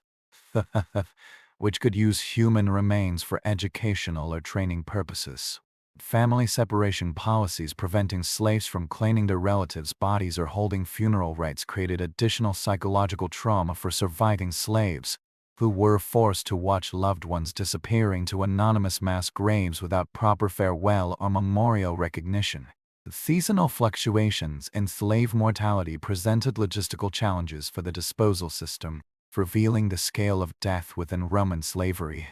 which could use human remains for educational or training purposes. Family separation policies preventing slaves from claiming their relatives' bodies or holding funeral rites created additional psychological trauma for surviving slaves, who were forced to watch loved ones disappearing to anonymous mass graves without proper farewell or memorial recognition. The seasonal fluctuations in slave mortality presented logistical challenges for the disposal system, revealing the scale of death within Roman slavery.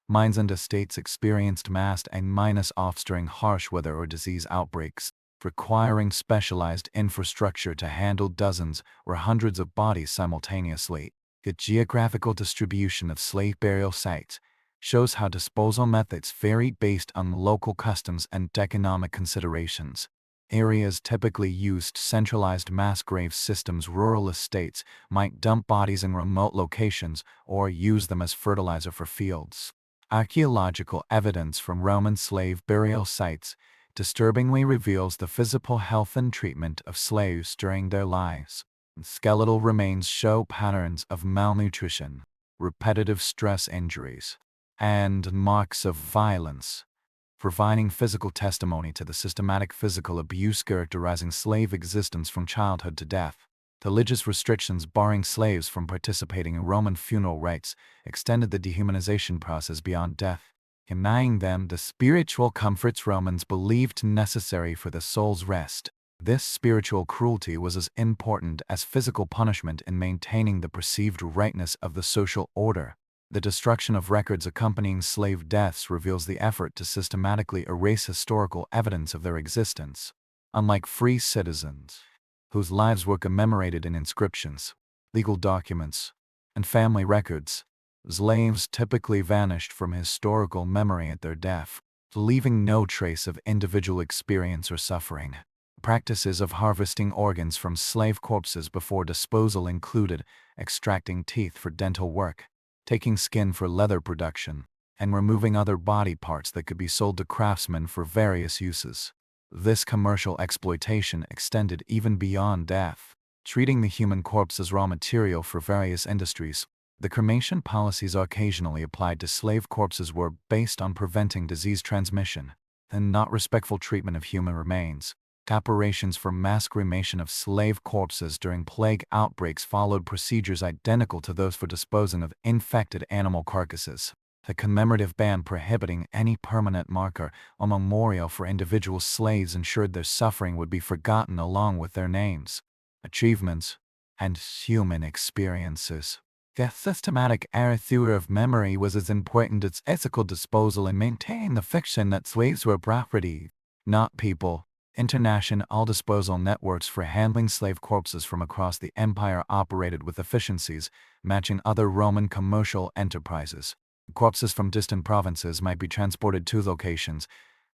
Mines and estates experienced mass and offs during harsh weather or disease outbreaks, requiring specialized infrastructure to handle dozens or hundreds of bodies simultaneously. The geographical distribution of slave burial sites shows how disposal methods varied based on local customs and economic considerations. Areas typically used centralized mass grave systems. Rural estates might dump bodies in remote locations or use them as fertilizer for fields. Archaeological evidence from Roman slave burial sites disturbingly reveals the physical health and treatment of slaves during their lives. Skeletal remains show patterns of malnutrition, repetitive stress injuries, and marks of violence, providing physical testimony to the systematic physical abuse characterizing slave existence from childhood to death. Religious restrictions barring slaves from participating in Roman funeral rites extended the dehumanization process beyond death. denying them the spiritual comforts Romans believed necessary for the soul's rest. This spiritual cruelty was as important as physical punishment in maintaining the perceived rightness of the social order. The destruction of records accompanying slave deaths reveals the effort to systematically erase historical evidence of their existence. Unlike free citizens, whose lives were commemorated in inscriptions, legal documents, and family records, slaves typically vanished from historical memory at their death, leaving no trace of individual experience or suffering. Practices of harvesting organs from slave corpses before disposal included extracting teeth for dental work, taking skin for leather production, and removing other body parts that could be sold to craftsmen for various uses. This commercial exploitation extended even beyond death, treating the human corpse as raw material for various industries. The cremation policies occasionally applied to slave corpses were based on preventing disease transmission and not respectful treatment of human remains. Operations for mass cremation of slave corpses during plague outbreaks followed procedures identical to those for disposing of infected animal carcasses. A commemorative ban prohibiting any permanent marker or memorial for individual slaves ensured their suffering would be forgotten along with their names, achievements, and human experiences. The systematic erasure of memory was as important as ethical disposal in maintaining the fiction that slaves were property, not people. International disposal networks for handling slave corpses from across the empire operated with efficiencies matching other Roman commercial enterprises. Corpses from distant provinces might be transported to locations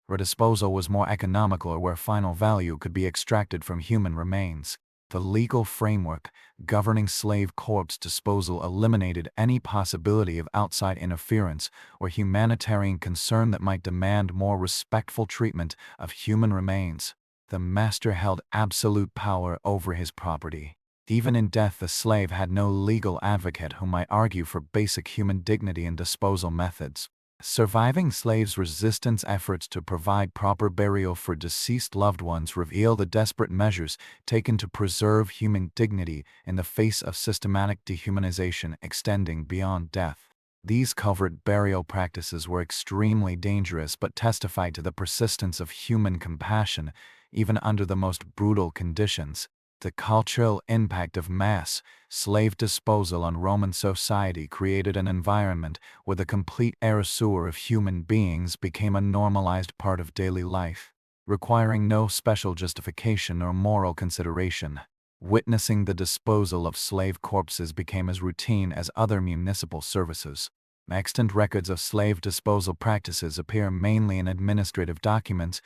where disposal was more economical or where final value could be extracted from human remains. The legal framework governing slave corpse disposal eliminated any possibility of outside interference or humanitarian concern that might demand more respectful treatment of human remains. The master held absolute power over his property. Even in death, the slave had no legal advocate who might argue for basic human dignity and disposal methods. Surviving slaves' resistance efforts to provide proper burial for deceased loved ones reveal the desperate measures taken to preserve human dignity in the face of systematic dehumanization extending beyond death. These covert burial practices were extremely dangerous but testified to the persistence of human compassion even under the most brutal conditions. The cultural impact of mass slave disposal on Roman society created an environment where the complete erasure of human beings became a normalized part of daily life, requiring no special justification or moral consideration. Witnessing the disposal of slave corpses became as routine as other municipal services. Extant records of slave disposal practices appear mainly in administrative documents,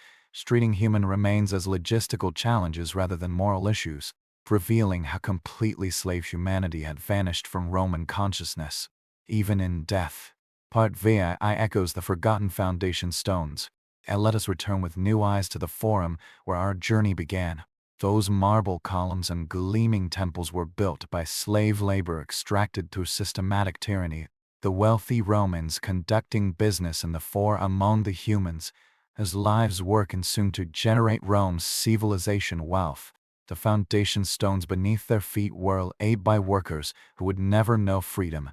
treating human remains as logistical challenges rather than moral issues, revealing how completely slave humanity had vanished from Roman consciousness. Even in death. Part VI echoes the forgotten foundation stones. And let us return with new eyes to the forum where our journey began. Those marble columns and gleaming temples were built by slave labor extracted through systematic tyranny. The wealthy Romans conducting business in the forum among the humans, as lives were consumed to generate Rome's civilization wealth. The foundation stones beneath their feet were laid by workers who would never know freedom,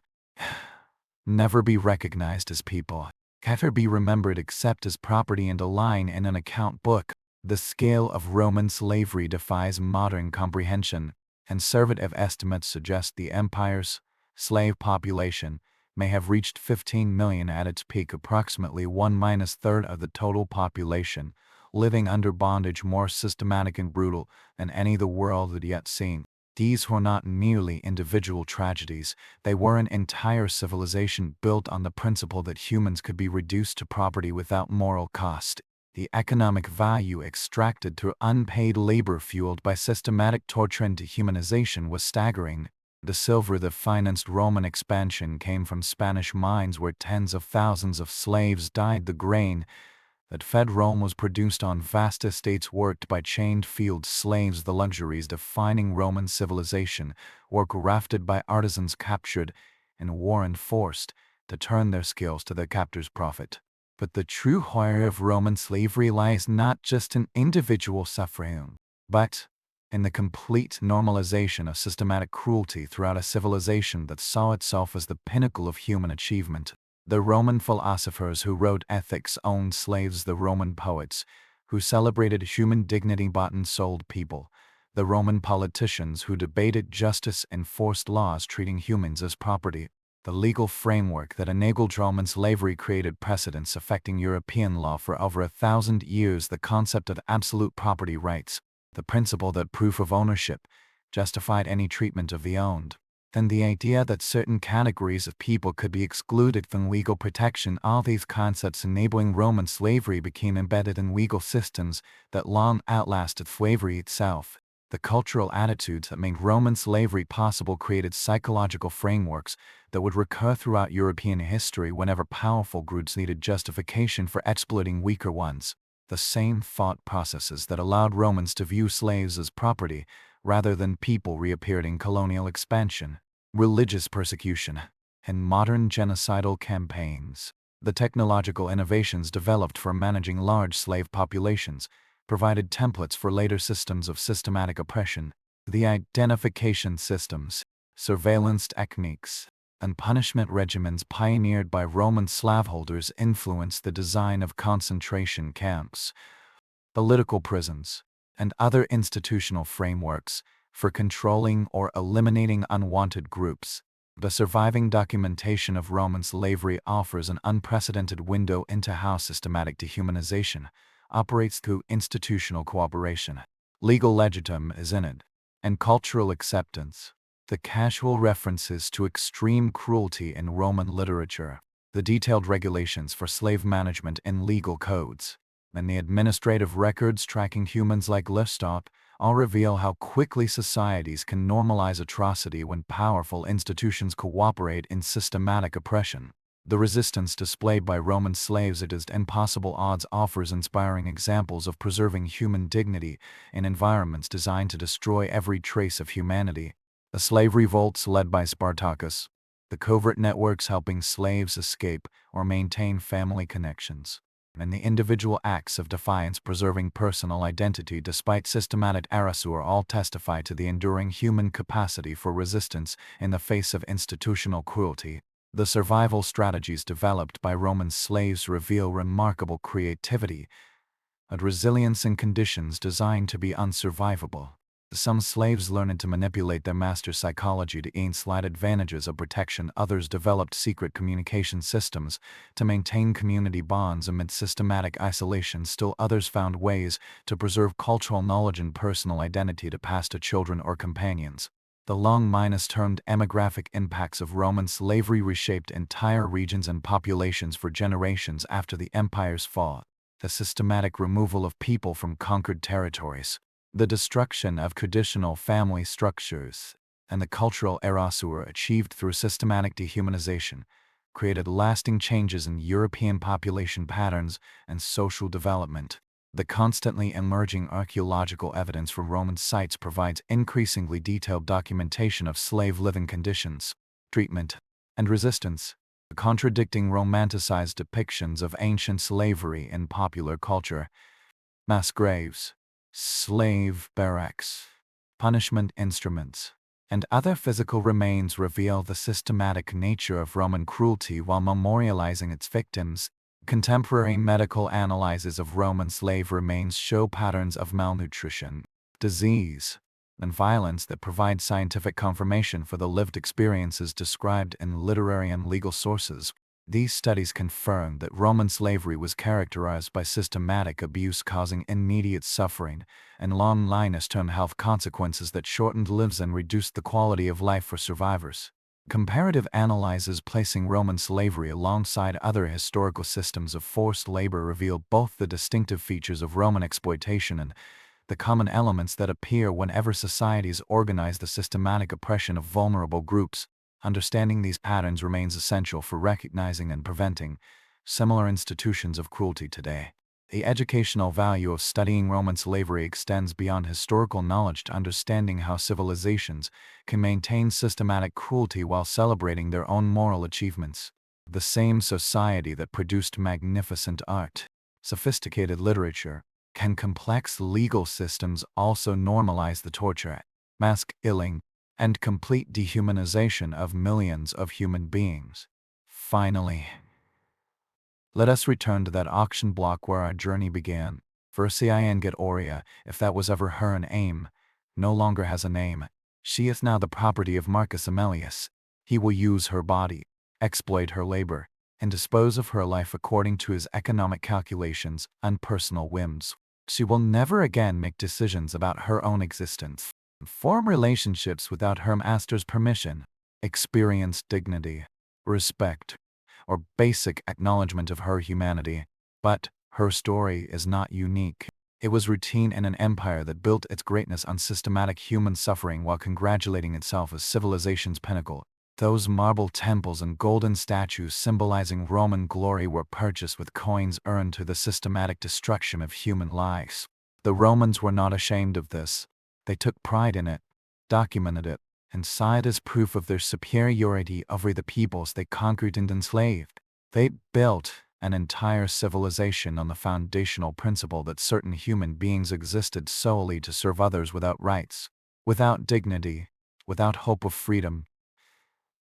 never be recognized as people, never be remembered except as property and a line in an account book. The scale of Roman slavery defies modern comprehension. Conservative estimates suggest the empire's slave population may have reached 15 million at its peak, approximately 1/3 of the total population, living under bondage more systematic and brutal than any the world had yet seen. These were not merely individual tragedies, they were an entire civilization built on the principle that humans could be reduced to property without moral cost. The economic value extracted through unpaid labor fueled by systematic torture and dehumanization was staggering. The silver that financed Roman expansion came from Spanish mines where tens of thousands of slaves dyed. The grain that fed Rome was produced on vast estates worked by chained field slaves. The luxuries defining Roman civilization were crafted by artisans captured in war and forced to turn their skills to their captors' profit. But the true horror of Roman slavery lies not just in individual suffering, but in the complete normalization of systematic cruelty throughout a civilization that saw itself as the pinnacle of human achievement. The Roman philosophers who wrote ethics owned slaves, the Roman poets who celebrated human dignity bought and sold people, the Roman politicians who debated justice enforced laws treating humans as property. The legal framework that enabled Roman slavery created precedents affecting European law for over 1,000 years. The concept of absolute property rights, the principle that proof of ownership justified any treatment of the owned, then the idea that certain categories of people could be excluded from legal protection. All these concepts enabling Roman slavery became embedded in legal systems that long outlasted slavery itself. The cultural attitudes that made Roman slavery possible created psychological frameworks that would recur throughout European history whenever powerful groups needed justification for exploiting weaker ones. The same thought processes that allowed Romans to view slaves as property rather than people reappeared in colonial expansion, religious persecution, and modern genocidal campaigns. The technological innovations developed for managing large slave populations provided templates for later systems of systematic oppression. The identification systems, surveillance techniques, and punishment regimens pioneered by Roman slaveholders influenced the design of concentration camps, political prisons, and other institutional frameworks for controlling or eliminating unwanted groups. The surviving documentation of Roman slavery offers an unprecedented window into how systematic dehumanization operates through institutional cooperation, legal legitimacy is in it, and cultural acceptance. The casual references to extreme cruelty in Roman literature, the detailed regulations for slave management in legal codes, and the administrative records tracking humans like livestock all reveal how quickly societies can normalize atrocity when powerful institutions cooperate in systematic oppression. The resistance displayed by Roman slaves against impossible odds offers inspiring examples of preserving human dignity in environments designed to destroy every trace of humanity. The slave revolts led by Spartacus, the covert networks helping slaves escape or maintain family connections, and the individual acts of defiance preserving personal identity despite systematic erasure all testify to the enduring human capacity for resistance in the face of institutional cruelty. The survival strategies developed by Roman slaves reveal remarkable creativity and resilience in conditions designed to be unsurvivable. Some slaves learned to manipulate their master's psychology to gain slight advantages of protection. Others developed secret communication systems to maintain community bonds amid systematic isolation. Still others found ways to preserve cultural knowledge and personal identity to pass to children or companions. The long-term demographic impacts of Roman slavery reshaped entire regions and populations for generations after the empire's fall. The systematic removal of people from conquered territories, the destruction of traditional family structures, and the cultural erasure achieved through systematic dehumanization created lasting changes in European population patterns and social development. The constantly emerging archaeological evidence from Roman sites provides increasingly detailed documentation of slave living conditions, treatment, and resistance, contradicting romanticized depictions of ancient slavery in popular culture. Mass graves, slave barracks, punishment instruments, and other physical remains reveal the systematic nature of Roman cruelty while memorializing its victims. Contemporary medical analyses of Roman slave remains show patterns of malnutrition, disease, and violence that provide scientific confirmation for the lived experiences described in literary and legal sources. These studies confirm that Roman slavery was characterized by systematic abuse causing immediate suffering and long-term health consequences that shortened lives and reduced the quality of life for survivors. Comparative analyses placing Roman slavery alongside other historical systems of forced labor reveal both the distinctive features of Roman exploitation and the common elements that appear whenever societies organize the systematic oppression of vulnerable groups. Understanding these patterns remains essential for recognizing and preventing similar institutions of cruelty today. The educational value of studying Roman slavery extends beyond historical knowledge to understanding how civilizations can maintain systematic cruelty while celebrating their own moral achievements. The same society that produced magnificent art, sophisticated literature, and complex legal systems also normalize the torture, mass killing, and complete dehumanization of millions of human beings. Finally, Let us return to that auction block where our journey began. Versian get Aurea, if that was ever her an aim, no longer has a name. She is now the property of Marcus Aemilius. He will use her body, exploit her labor, and dispose of her life according to his economic calculations and personal whims. She will never again make decisions about her own existence, form relationships without her master's permission, experience dignity, respect, or basic acknowledgement of her humanity. But her story is not unique. It was routine in an empire that built its greatness on systematic human suffering while congratulating itself as civilization's pinnacle. Those marble temples and golden statues symbolizing Roman glory were purchased with coins earned through the systematic destruction of human lives. The Romans were not ashamed of this. They took pride in it, documented it, and saw it as proof of their superiority over the peoples they conquered and enslaved. They built an entire civilization on the foundational principle that certain human beings existed solely to serve others without rights, without dignity, without hope of freedom,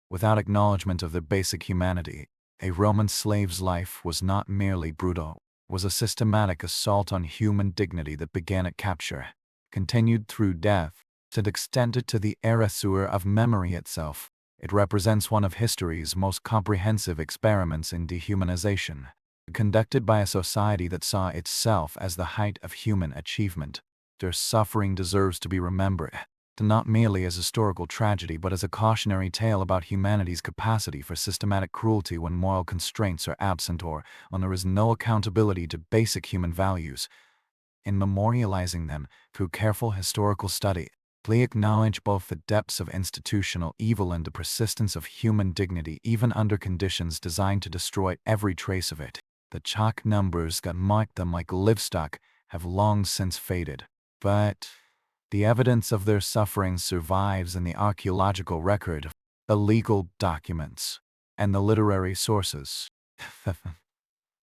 without acknowledgement of their basic humanity. A Roman slave's life was not merely brutal, it was a systematic assault on human dignity that began at capture, continued through death, and extended to the erasure of memory itself. It represents one of history's most comprehensive experiments in dehumanization, conducted by a society that saw itself as the height of human achievement. Their suffering deserves to be remembered, not merely as historical tragedy but as a cautionary tale about humanity's capacity for systematic cruelty when moral constraints are absent or when there is no accountability to basic human values. In memorializing them through careful historical study, we acknowledge both the depths of institutional evil and the persistence of human dignity even under conditions designed to destroy every trace of it. The chalk numbers that marked them like livestock have long since faded, but the evidence of their suffering survives in the archaeological record, the legal documents, and the literary sources,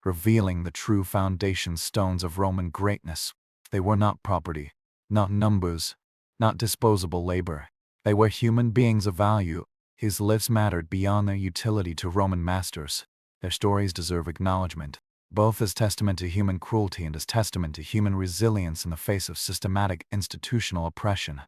revealing the true foundation stones of Roman greatness. They were not property, not numbers, not disposable labor. They were human beings of value, whose lives mattered beyond their utility to Roman masters. Their stories deserve acknowledgement, both as testament to human cruelty and as testament to human resilience in the face of systematic institutional oppression.